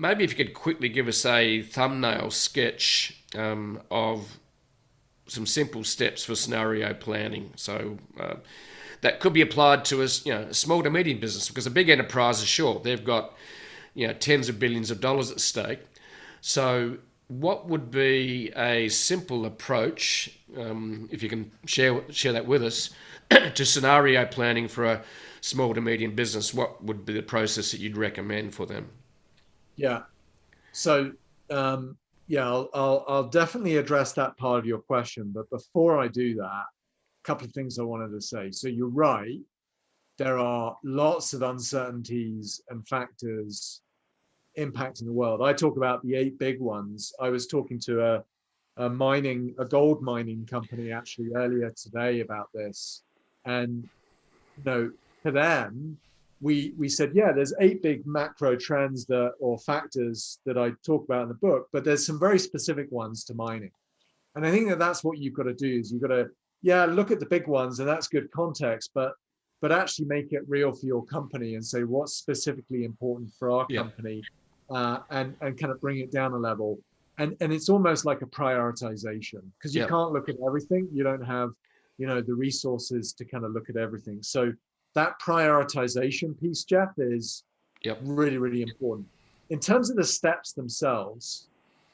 maybe if you could quickly give us a thumbnail sketch of some simple steps for scenario planning. So that could be applied to a small to medium business, because a big enterprise is sure they've got tens of billions of dollars at stake. So what would be a simple approach, if you can share that with us, to scenario planning for a small to medium business? What would be the process that you'd recommend for them? Yeah. So, yeah, I'll definitely address that part of your question. But before I do that, a couple of things I wanted to say. So you're right. There are lots of uncertainties and factors impacting the world. I talk about the eight big ones. I was talking to a gold mining company actually earlier today about this, and to them, we said, yeah, there's eight big macro trends that or factors that I talk about in the book, but there's some very specific ones to mining. And I think that that's what you've got to do is you've got to, yeah, look at the big ones, and that's good context, but actually make it real for your company and say what's specifically important for our Yeah, company, and kind of bring it down a level. And it's almost like a prioritization, because you yeah, can't look at everything. You don't have, the resources to kind of look at everything. So that prioritization piece, Jeff, is yep, really, really important. In terms of the steps themselves,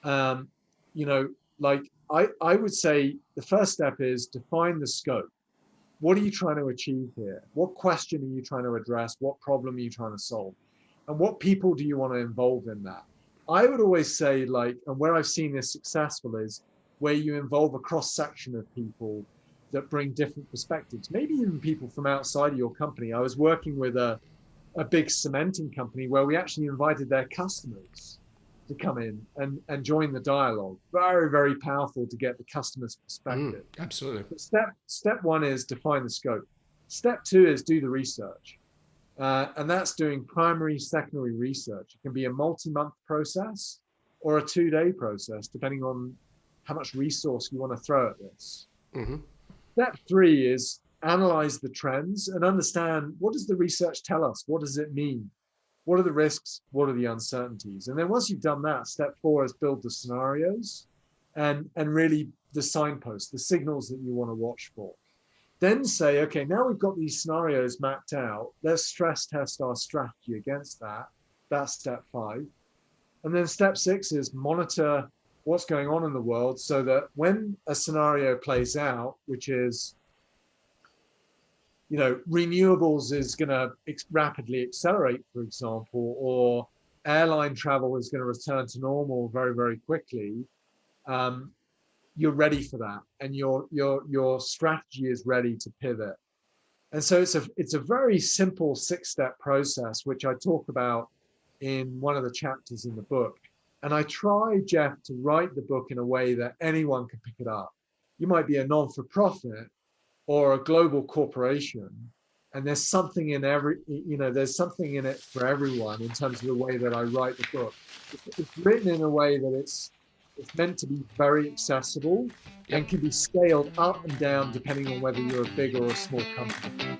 um, you know, like I would say the first step is define the scope. What are you trying to achieve here? What question are you trying to address? What problem are you trying to solve? And what people do you want to involve in that? I would always say, like, and where I've seen this successful is where you involve a cross section of people that bring different perspectives, maybe even people from outside of your company. I was working with a big cementing company where we actually invited their customers to come in and join the dialogue. Very, very powerful to get the customer's perspective. absolutely. But step one is define the scope. Step two is do the research. And that's doing primary, secondary research. It can be a multi-month process or a 2-day process, depending on how much resource you want to throw at this. Hmm. Step three is analyze the trends and understand, what does the research tell us? What does it mean? What are the risks? What are the uncertainties? And then once you've done that, step four is build the scenarios and really the signposts, the signals that you want to watch for. Then say, okay, now we've got these scenarios mapped out. Let's stress test our strategy against that. That's step five. And then step six is monitor what's going on in the world so that when a scenario plays out, which is, renewables is going to rapidly accelerate, for example, or airline travel is going to return to normal very, very quickly, you're ready for that, and your strategy is ready to pivot. And so it's a very simple 6-step process, which I talk about in one of the chapters in the book. And I try, Jeff, to write the book in a way that anyone can pick it up. You might be a non-for-profit or a global corporation, and there's something in there's something in it for everyone in terms of the way that I write the book. It's written in a way that it's meant to be very accessible Yep. and can be scaled up and down depending on whether you're a big or a small company.